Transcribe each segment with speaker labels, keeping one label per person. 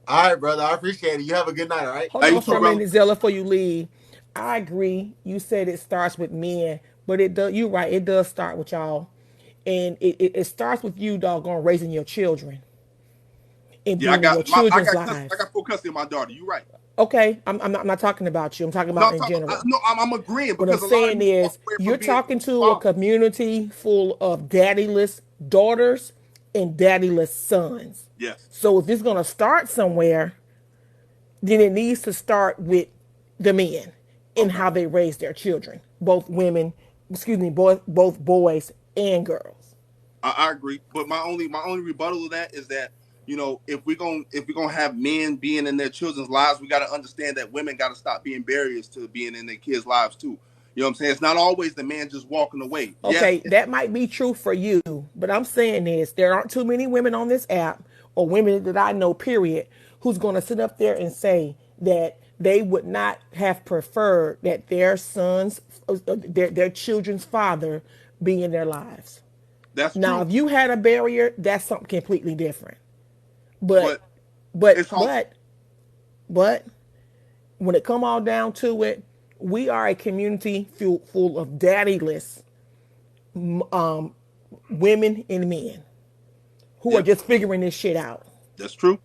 Speaker 1: All right, brother. I appreciate it. You have a good night. All right.
Speaker 2: Hold
Speaker 3: Hey, you
Speaker 2: on
Speaker 3: too,
Speaker 2: for a
Speaker 3: brother.
Speaker 2: minute, Zella, before you leave. I agree. You said it starts with men, but it does. You're right. It does start with y'all, and it starts with you, doggone, raising your children and
Speaker 3: Yeah, I
Speaker 2: being in
Speaker 3: got
Speaker 2: your
Speaker 3: my
Speaker 2: children's
Speaker 3: I
Speaker 2: lives.
Speaker 3: got full custody of my daughter. You right.
Speaker 2: Okay, I'm not talking about you. I'm talking
Speaker 3: No,
Speaker 2: about in general.
Speaker 3: no, I'm agreeing
Speaker 2: What I'm
Speaker 3: because a lot of
Speaker 2: saying
Speaker 3: men walk
Speaker 2: is,
Speaker 3: away from
Speaker 2: you're
Speaker 3: being
Speaker 2: talking to a
Speaker 3: fathers.
Speaker 2: community full of daddyless daughters and daddyless sons.
Speaker 3: Yes,
Speaker 2: So if it's gonna start somewhere, then it needs to start with the men in
Speaker 3: okay,
Speaker 2: how they raise their children, both women, excuse me, both boys and girls.
Speaker 3: I agree. But my only rebuttal to that is that if we're gonna have men being in their children's lives, we got to understand that women got to stop being barriers to being in their kids' lives too. You know what I'm saying? It's not always the man just walking away. Yes,
Speaker 2: Okay, that might be true for you, but I'm saying is there aren't too many women on this app or women that I know, period, who's going to sit up there and say that they would not have preferred that their sons, their children's father be in their lives.
Speaker 3: that's
Speaker 2: Now,
Speaker 3: true.
Speaker 2: if you had a barrier, that's something completely different. But,
Speaker 3: But
Speaker 2: but,
Speaker 3: it's all
Speaker 2: but, but when it come all down to it, we are a community full of daddyless women and men who are
Speaker 3: yeah,
Speaker 2: just figuring this shit out.
Speaker 3: that's true.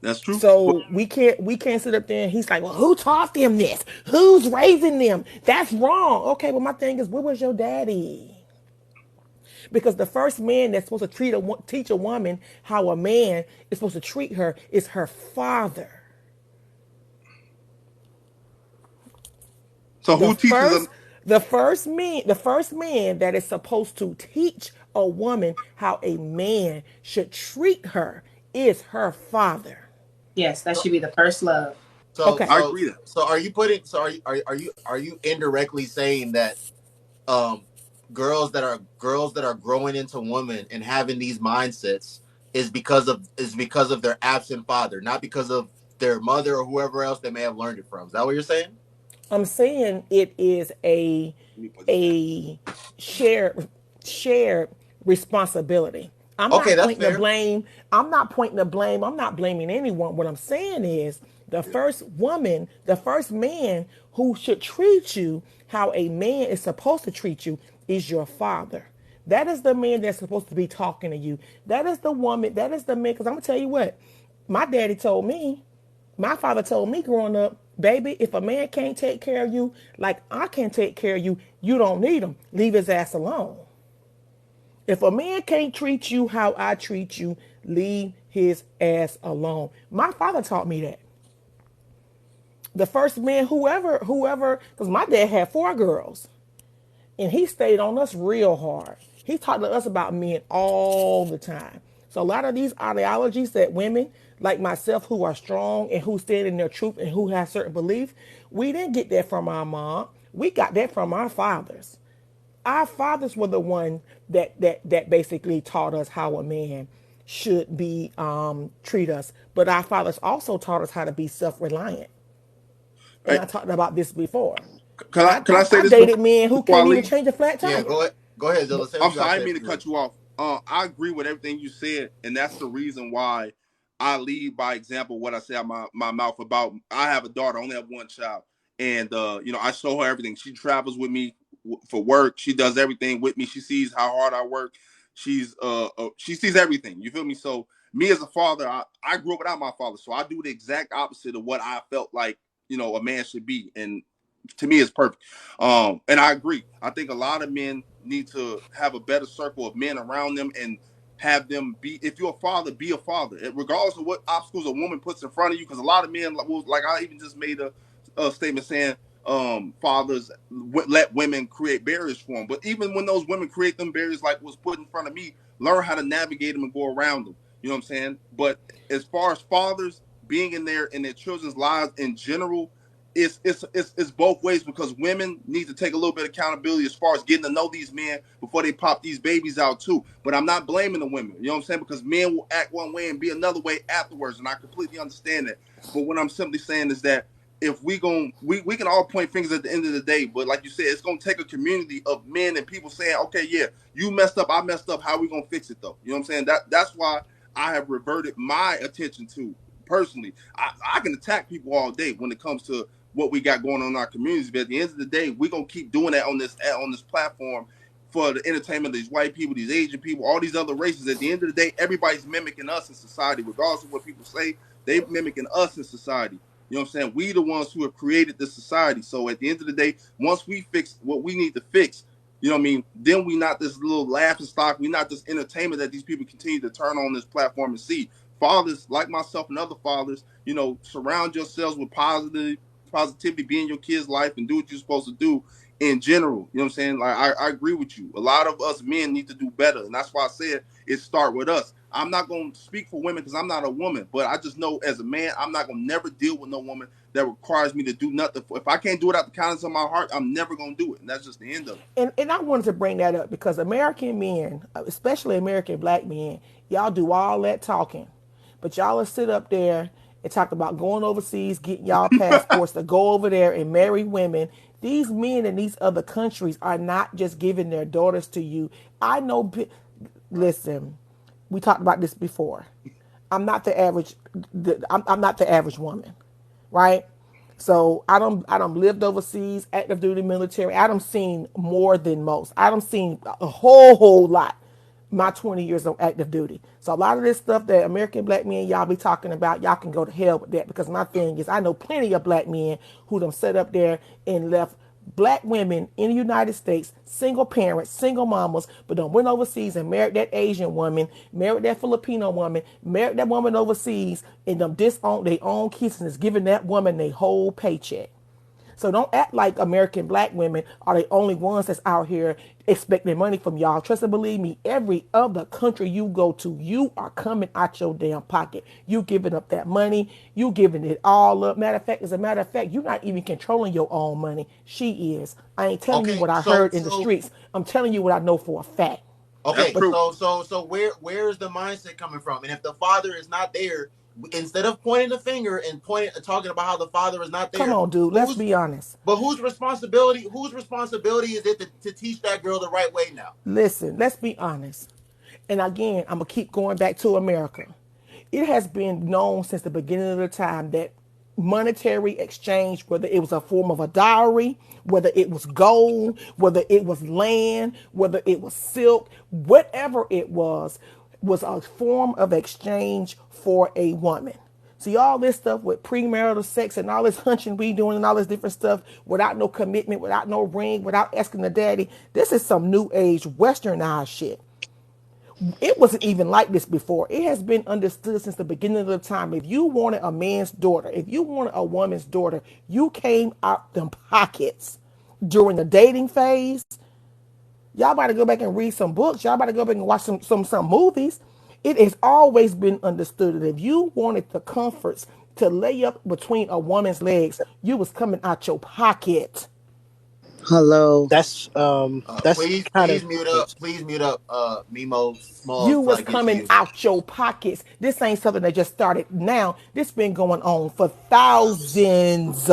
Speaker 3: That's true. But
Speaker 2: So we can't sit up there and he's like, well, who taught them this? Who's raising them? That's wrong. Okay, well my thing is, where was your daddy? Because the first man that's supposed to teach a woman how a man is supposed to treat her is her father.
Speaker 3: so
Speaker 2: The
Speaker 3: who teaches them?
Speaker 2: first the first man that is supposed to teach a woman how a man should treat her is her father.
Speaker 4: Yes, that
Speaker 1: So,
Speaker 4: should be the first love.
Speaker 1: so,
Speaker 2: Okay.
Speaker 3: I
Speaker 1: so,
Speaker 3: agree that.
Speaker 1: so, are you putting? So, are you indirectly saying that um, girls that are growing into women and having these mindsets is because of their absent father, not because of their mother or whoever else they may have learned it from? Is that what you're saying?
Speaker 2: I'm saying it is a
Speaker 3: Let me put this down.
Speaker 2: a shared shared responsibility. I'm
Speaker 1: Okay,
Speaker 2: not
Speaker 1: that's
Speaker 2: pointing the
Speaker 1: fair.
Speaker 2: blame. I'm not pointing the blame. I'm not blaming anyone. What I'm saying is the
Speaker 3: Yeah.
Speaker 2: first woman, the first man who should treat you how a man is supposed to treat you is your father. That is the man that's supposed to be talking to you. That is the woman. That is the man. Because I'm gonna tell you what, my daddy told me, my father told me growing up, baby, if a man can't take care of you like I can take care of you, you don't need him. Leave his ass alone. If a man can't treat you how I treat you, leave his ass alone. My father taught me that. The first man, whoever, because my dad had four girls, and he stayed on us real hard. He talked to us about men all the time. So a lot of these ideologies that women like myself who are strong and who stand in their truth and who have certain beliefs, we didn't get that from our mom. We got that from our fathers. Our fathers were the one that basically taught us how a man should be treat us. But our fathers also taught us how to be self-reliant. And
Speaker 3: Hey,
Speaker 2: I talked about this before.
Speaker 3: can I
Speaker 2: I,
Speaker 3: can I
Speaker 2: I,
Speaker 3: say
Speaker 2: I
Speaker 3: this
Speaker 2: dated men who
Speaker 3: before I
Speaker 2: couldn't even
Speaker 3: leave?
Speaker 2: change a flat
Speaker 1: Yeah,
Speaker 2: tire.
Speaker 1: go ahead, Zilla. Say what
Speaker 3: I'm
Speaker 1: you got
Speaker 3: sorry,
Speaker 1: to
Speaker 3: I
Speaker 1: say
Speaker 3: didn't mean to
Speaker 1: before you leave.
Speaker 3: cut you off. I agree with everything you said, and that's the reason why I lead by example. What I say out my mouth about. I have a daughter, I only have one child, and I show her everything. She travels with me for work. She does everything with me. She sees how hard I work. She sees everything. You feel me? So me as a father, I grew up without my father, so I do the exact opposite of what I felt like a man should be, and to me it's perfect. And I agree. I think a lot of men need to have a better circle of men around them and have them be. If you're a father, be a father, regardless of what obstacles a woman puts in front of you. Because a lot of men, like I even just made a statement saying, fathers let women create barriers for them. But even when those women create them barriers, like was put in front of me, learn how to navigate them and go around them. You know what I'm saying? But as far as fathers being in their children's lives in general, it's both ways because women need to take a little bit of accountability as far as getting to know these men before they pop these babies out too. But I'm not blaming the women, you know what I'm saying? Because men will act one way and be another way afterwards, and I completely understand that. But what I'm simply saying is that if we can all point fingers at the end of the day, but like you said, it's gonna take a community of men and people saying, okay, yeah, you messed up, I messed up. How are we gonna fix it though? You know what I'm saying? That's why I have reverted my attention to personally, I can attack people all day when it comes to what we got going on in our communities. But at the end of the day, we're gonna keep doing that on this platform for the entertainment of these white people, these Asian people, all these other races. At the end of the day, everybody's mimicking us in society, regardless of what people say. They mimicking us in society. You know what I'm saying? We the ones who have created this society. So at the end of the day, once we fix what we need to fix, you know what I mean? Then we not this little laughing stock. We not this entertainment that these people continue to turn on this platform and see. Fathers like myself and other fathers, you know, surround yourselves with positivity, be in your kids' life, and do what you're supposed to do in general. You know what I'm saying? Like I agree with you. A lot of us men need to do better, and that's why I said it start with us. I'm not going to speak for women because I'm not a woman, but I just know as a man, I'm not going to never deal with no woman that requires me to do nothing. If I can't do it out the kindness of my heart, I'm never going to do it, and that's just the end of it.
Speaker 2: And I wanted to bring that up because American men, especially American black men, y'all do all that talking, but y'all will sit up there and talk about going overseas, getting y'all passports to go over there and marry women. These men in these other countries are not just giving their daughters to you. I know. Listen, we talked about this before. I'm not the average. I'm not the average woman, right? So I don't lived overseas, active duty military. I don't seen more than most. I don't seen a whole lot. My 20 years of active duty. So a lot of this stuff that American black men y'all be talking about, y'all can go to hell with that because my thing is I know plenty of black men who done set up there and left black women in the United States, single parents, single mamas, but done went overseas and married that Asian woman, married that Filipino woman, married that woman overseas, and them disowned their own kids and is giving that woman their whole paycheck. So don't act like American black women are the only ones that's out here expecting money from y'all. Trust and believe me, every other country you go to, you are coming out your damn pocket. You giving up that money. You giving it all up. Matter of fact, as a matter of fact, you're not even controlling your own money. She is. I ain't telling you
Speaker 1: Okay,
Speaker 2: what I
Speaker 1: so
Speaker 2: heard in the streets. I'm telling you what I know for a fact.
Speaker 3: That's
Speaker 1: okay,
Speaker 2: But
Speaker 3: true.
Speaker 1: so where is the mindset coming from? And if the father is not there, instead of pointing the finger and pointing talking about how the father is not
Speaker 2: come
Speaker 1: there,
Speaker 2: on, dude, let's
Speaker 1: who's
Speaker 2: be honest.
Speaker 1: but whose responsibility is it to teach that girl the right way now?
Speaker 2: Listen, let's be honest. And again, I'm going to keep going back to America. It has been known since the beginning of the time that monetary exchange, whether it was a form of a dowry, whether it was gold, whether it was land, whether it was silk, whatever it was a form of exchange for a woman. See all this stuff with premarital sex and all this hunching we doing and all this different stuff without no commitment, without no ring, without asking the daddy. This is some new age westernized shit. It wasn't even like this before. It has been understood since the beginning of the time. If you wanted a man's daughter, if you wanted a woman's daughter, you came out them pockets during the dating phase. Y'all about to go back and read some books. Y'all about to go back and watch some movies. It has always been understood that if you wanted the comforts to lay up between a woman's legs, you was coming out your pocket.
Speaker 4: Hello. That's
Speaker 1: Please,
Speaker 4: kind of
Speaker 1: please mute up, Mimo Smalls
Speaker 2: You
Speaker 1: till
Speaker 2: was
Speaker 1: I get to
Speaker 2: coming
Speaker 1: you.
Speaker 2: out your pockets. This ain't something that just started now. This been going on for thousands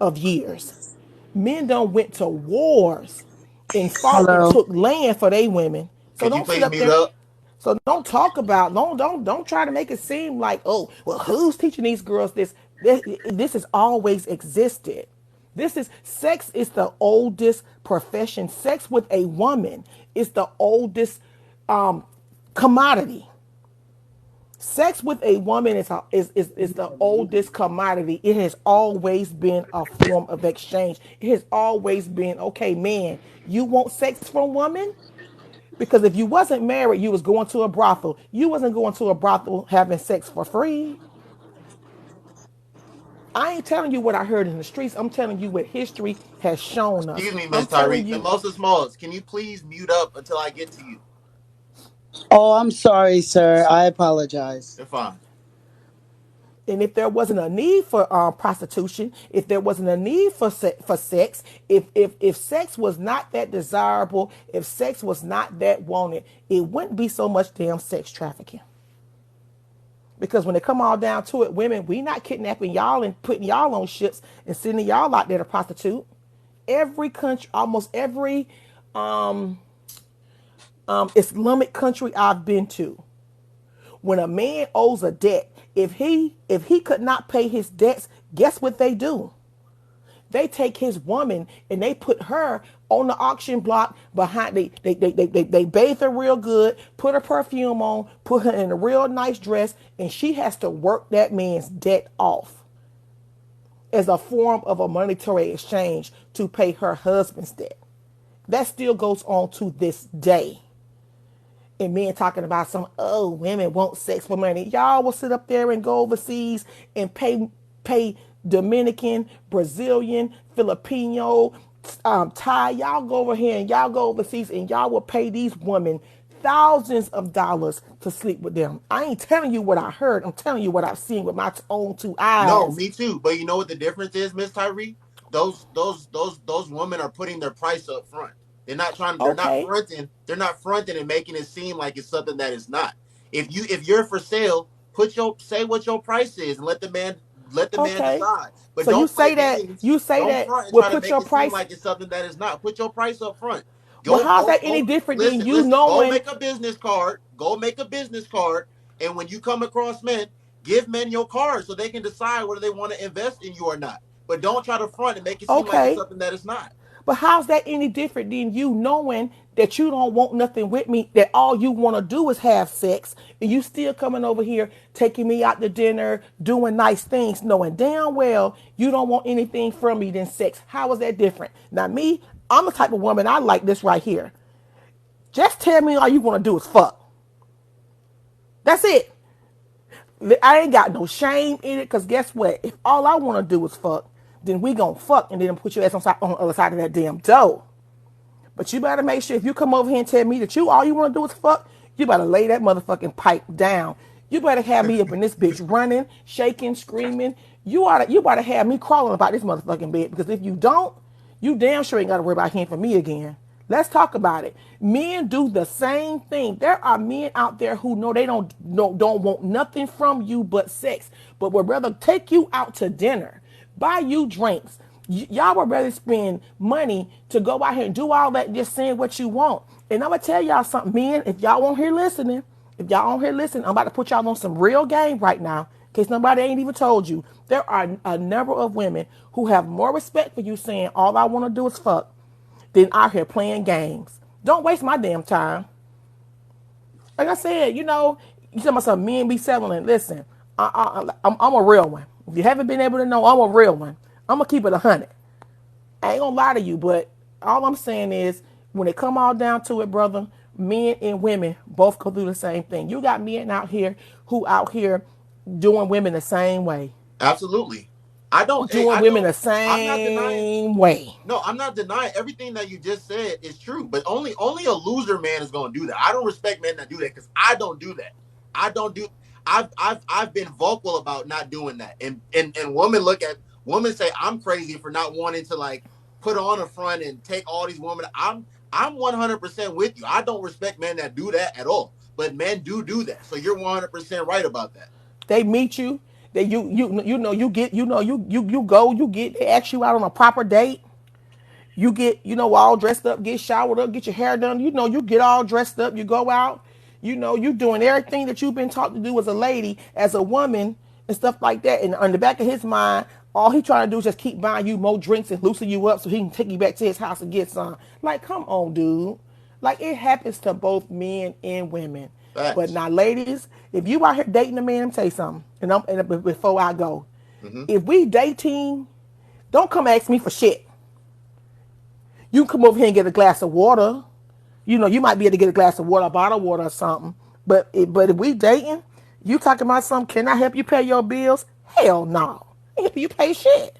Speaker 2: of years. Men done went to wars and fought and
Speaker 4: hello.
Speaker 2: took land for they women. So
Speaker 1: Could you
Speaker 2: don't sit
Speaker 1: please
Speaker 2: up
Speaker 1: mute
Speaker 2: there.
Speaker 1: up?
Speaker 2: So don't try to make it seem like, oh, well, who's teaching these girls this? This has always existed. This is sex is the oldest profession. Sex with a woman is the oldest commodity. Sex with a woman is the oldest commodity. It has always been a form of exchange. It has always been, okay, man, you want sex from woman? Because if you wasn't married, you was going to a brothel. You wasn't going to a brothel having sex for free. I ain't telling you what I heard in the streets. I'm telling you what history has shown us.
Speaker 1: Excuse me,
Speaker 2: I'm
Speaker 1: Miss
Speaker 2: telling
Speaker 1: Tyree.
Speaker 2: you,
Speaker 1: Mimosa Smalls, can you please mute up until I get to you?
Speaker 4: Oh, I'm sorry, sir. I apologize.
Speaker 1: You're fine.
Speaker 2: and if there wasn't a need for prostitution, if there wasn't a need for sex, if sex was not that desirable, if sex was not that wanted, it wouldn't be so much damn sex trafficking. Because when it come all down to it, women, we not kidnapping y'all and putting y'all on ships and sending y'all out there to prostitute. Every country, almost every Islamic country I've been to, when a man owes a debt, If he could not pay his debts, guess what they do? They take his woman and they put her on the auction block behind. They bathe her real good, put her perfume on, put her in a real nice dress, and she has to work that man's debt off as a form of a monetary exchange to pay her husband's debt. That still goes on to this day. And men talking about some, oh, women want sex for money. Y'all will sit up there and go overseas and pay Dominican, Brazilian, Filipino, Thai. Y'all go over here and y'all go overseas and y'all will pay these women thousands of dollars to sleep with them. I ain't telling you what I heard. I'm telling you what I've seen with my own two
Speaker 1: No,
Speaker 2: eyes.
Speaker 1: me too. But you know what the difference is, Miss Tyree? Those women are putting their price up front. They're not trying. They're not
Speaker 2: Okay,
Speaker 1: fronting. They're not fronting and making it seem like it's something that is not. If you're for sale, put your say what your price is and let the man
Speaker 2: okay.
Speaker 1: decide. But
Speaker 2: So you
Speaker 1: don't play
Speaker 2: say that
Speaker 1: games.
Speaker 2: you say
Speaker 1: Don't
Speaker 2: that
Speaker 1: front and
Speaker 2: will
Speaker 1: try to
Speaker 2: put
Speaker 1: make
Speaker 2: your
Speaker 1: it seem
Speaker 2: price.
Speaker 1: like it's something that is not. Put your price up front.
Speaker 2: Well,
Speaker 1: Go
Speaker 2: how's
Speaker 1: go
Speaker 2: that any
Speaker 1: go.
Speaker 2: different than
Speaker 1: Listen,
Speaker 2: you
Speaker 1: listen. Go
Speaker 2: knowing?
Speaker 1: make a business card. Go make a business card. And when you come across men, give men your card so they can decide whether they want to invest in you or not. But don't try to front and make it seem like it's
Speaker 2: Okay,
Speaker 1: something that it's not.
Speaker 2: but how's that any different than you knowing that you don't want nothing with me, that all you want to do is have sex, and you still coming over here taking me out to dinner, doing nice things, knowing damn well you don't want anything from me than sex? How is that different? Now, me, I'm the type of woman I like this right here. Just tell me all you want to do is fuck. That's it. I ain't got no shame in it, because guess what? If all I want to do is fuck, then we gonna fuck and then put your ass on the other side of that damn door. But you better make sure if you come over here and tell me that you all you want to do is fuck, you better lay that motherfucking pipe down. You better have me up in this bitch running, shaking, screaming. You better have me crawling about this motherfucking bed, because if you don't, you damn sure ain't got to worry about hearing from me again. Let's talk about it. Men do the same thing. There are men out there who know they don't want nothing from you but sex, but would rather take you out to dinner, buy you drinks. Y'all would rather spend money to go out here and do all that, just saying what you want. And I'm gonna tell y'all something, men. If y'all won't hear listening, if y'all don't hear listening, I'm about to put y'all on some real game right now, in case nobody ain't even told you. There are a number of women who have more respect for you saying all I want to do is fuck than out here playing games. Don't waste my damn time. Like I said, you tell myself men be settling. Listen, I'm a real one. If you haven't been able to know, I'm a real one. I'm gonna keep it 100. I ain't gonna lie to you, but all I'm saying is when it come all down to it, brother, men and women both go through the same thing. You got men out here who out here doing women the same way.
Speaker 1: Absolutely. I don't. Hey,
Speaker 2: Doing
Speaker 1: I
Speaker 2: women
Speaker 1: don't.
Speaker 2: the
Speaker 1: I'm not denying.
Speaker 2: same way.
Speaker 1: No, I'm not denying everything that you just said is true. But only a loser man is going to do that. I don't respect men that do that because I don't do that. I don't do. I've been vocal about not doing that, and women say I'm crazy for not wanting to like put on a front and take all these women. I'm 100% with you. I don't respect men that do that at all. But men do that. So you're 100% right about that.
Speaker 2: They meet you. They you know you get you go you get they ask you out on a proper date. You get, all dressed up, get showered up, get your hair done. You get all dressed up. You go out. You doing everything that you've been taught to do as a lady, as a woman, and stuff like that. And on the back of his mind, all he trying to do is just keep buying you more drinks and loosen you up so he can take you back to his house and get some. Like, come on, dude. Like, it happens to both men and women. But
Speaker 1: Facts.
Speaker 2: now, ladies, if you out here dating a man, let me tell you something. And before I go,
Speaker 1: Hmm.
Speaker 2: if we dating, don't come ask me for shit. You can come over here and get a glass of water. You might be able to get a glass of water, a bottle of water or something. But if we dating, you talking about something, can I help you pay your bills? Hell no. I ain't help you pay shit.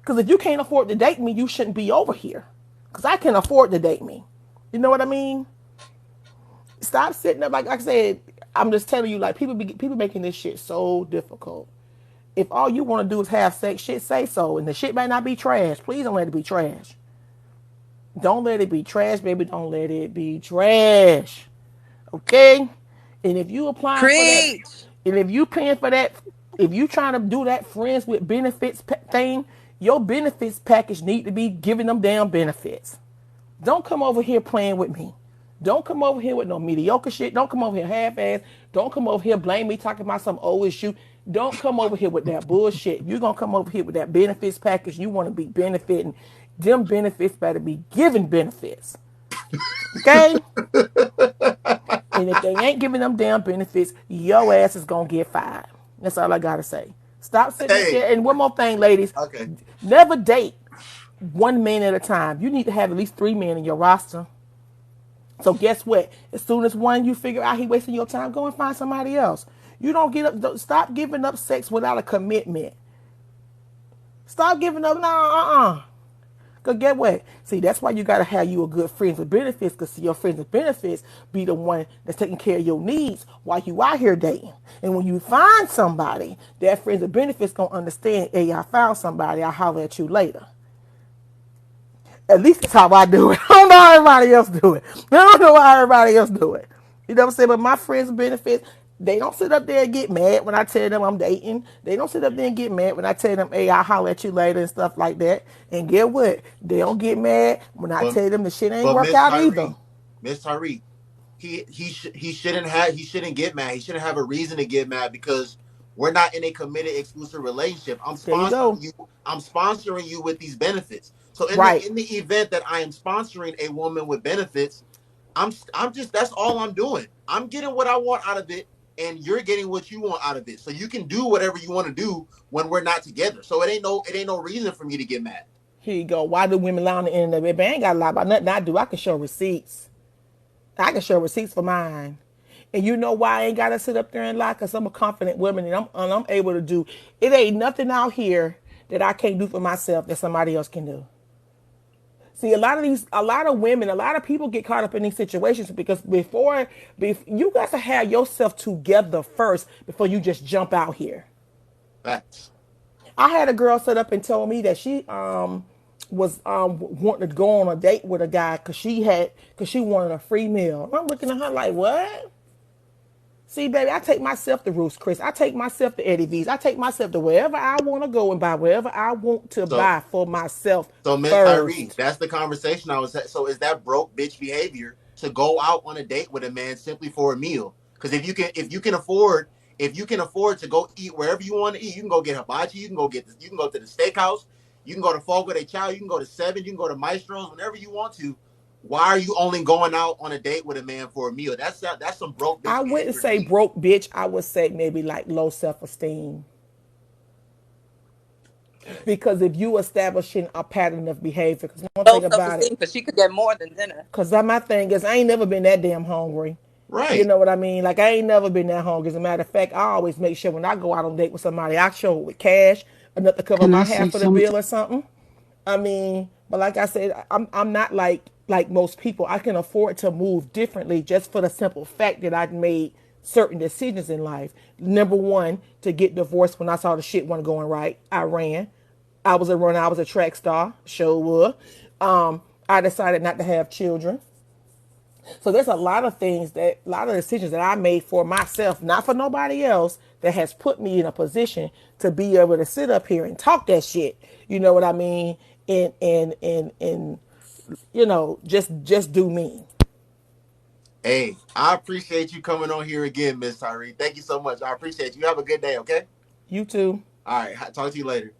Speaker 2: Because if you can't afford to date me, you shouldn't be over here. Because I can afford to date me. You know what I mean? Stop sitting up, like I said, I'm just telling you, like, people making this shit so difficult. If all you want to do is have sex, shit, say so. And the shit might not be trash. Please don't let it be trash. Don't let it be trash, baby. Don't let it be trash. Okay? And if you applying for that,
Speaker 5: Preach.
Speaker 2: and if you paying for that, if you trying to do that friends with benefits thing, your benefits package need to be giving them damn benefits. Don't come over here playing with me. Don't come over here with no mediocre shit. Don't come over here half-ass. Don't come over here blame me talking about some old issue. Don't come over here with that bullshit. You're gonna come over here with that benefits package. You want to be benefiting. Them benefits better be giving benefits. Okay? And if they ain't giving them damn benefits, your ass is gonna get fired. That's all I gotta say. Stop sitting up
Speaker 1: Hey,
Speaker 2: there. And one more thing, ladies,
Speaker 1: okay.
Speaker 2: never date one man at a time. You need to have at least 3 men in your roster. So guess what? As soon as one you figure out he wasting your time, go and find somebody else. You don't get up. Stop giving up sex without a commitment. Stop giving up. No, Cause get what? See, that's why you gotta have you a good friends with benefits. Cause see, your friends with benefits be the one that's taking care of your needs while you out here dating. And when you find somebody, that friends with benefits gonna understand. Hey, I found somebody. I'll holler at you later. At least that's how I do it. I don't know how everybody else do it. I don't know how everybody else do it. You know what I'm saying? But my friends with benefits, they don't sit up there and get mad when I tell them I'm dating. They don't sit up there and get mad when I tell them, hey, I'll holler at you later and stuff like that. And get what? They don't get mad when I
Speaker 1: But
Speaker 2: tell them the shit ain't
Speaker 1: but
Speaker 2: work
Speaker 1: Miss
Speaker 2: out either.
Speaker 1: Tyree, Miss Tyree, he shouldn't get mad. He shouldn't have a reason to get mad because we're not in a committed exclusive relationship.
Speaker 2: There you go.
Speaker 1: I'm sponsoring you with these benefits. So
Speaker 2: Right.
Speaker 1: in the event that I am sponsoring a woman with benefits, I'm just that's all I'm doing. I'm getting what I want out of it, and you're getting what you want out of it. So you can do whatever you want to do when we're not together. So it ain't no reason for me to get mad.
Speaker 2: Here you go. Why do women lie on the internet? Baby, I ain't got to lie about nothing I do. I can show receipts. I can show receipts for mine. And you know why I ain't gotta sit up there and lie? Cause I'm a confident woman and I'm able to do. It ain't nothing out here that I can't do for myself that somebody else can do. See, a lot of women, a lot of people get caught up in these situations because you got to have yourself together first before you just jump out here.
Speaker 1: Facts.
Speaker 2: I had a girl set up and told me that she was wanting to go on a date with a guy because she wanted a free meal. And I'm looking at her like, what? See, baby, I take myself to Ruth's Chris. I take myself to Eddie V's. I take myself to wherever I want to go and buy wherever I want to
Speaker 1: So
Speaker 2: buy for myself
Speaker 1: So, Miss Tyree,
Speaker 2: first.
Speaker 1: that's the conversation I was at. So, is that broke bitch behavior to go out on a date with a man simply for a meal? Because if you can afford to go eat wherever you want to eat, you can go get hibachi, you can go to the steakhouse, you can go to Fogo de Chao, you can go to Seven, you can go to Maestro's whenever you want to. Why are you only going out on a date with a man for a meal? That's some broke
Speaker 2: I
Speaker 1: bitch
Speaker 2: wouldn't
Speaker 1: behavior to
Speaker 2: say
Speaker 1: me.
Speaker 2: broke bitch. I would say maybe like low self esteem.
Speaker 1: Okay.
Speaker 2: Because if you establishing a pattern of behavior, because one
Speaker 5: Low
Speaker 2: thing
Speaker 5: self
Speaker 2: about
Speaker 5: esteem
Speaker 2: it,
Speaker 5: because she could get more than dinner.
Speaker 2: because my thing is, I ain't never been that damn hungry. You
Speaker 1: Right.
Speaker 2: know what I mean? Like, I ain't never been that hungry. As a matter of fact, I always make sure when I go out on a date with somebody, I show it with cash, enough to cover
Speaker 4: Can
Speaker 2: my
Speaker 4: I say
Speaker 2: half of the
Speaker 4: something?
Speaker 2: bill or something. I mean, but like I said, I'm not like most people. I can afford to move differently just for the simple fact that I've made certain decisions in life. Number one, to get divorced when I saw the shit wasn't going right, I ran. I was a runner. I was a track star. Sure was. I decided not to have children. So there's a lot of decisions that I made for myself, not for nobody else, that has put me in a position to be able to sit up here and talk that shit. You know what I mean? And just do me.
Speaker 1: Hey, I appreciate you coming on here again, Miss Tyree. Thank you so much. I appreciate you. You have a good day, okay?
Speaker 2: You too.
Speaker 1: All right. Talk to you later.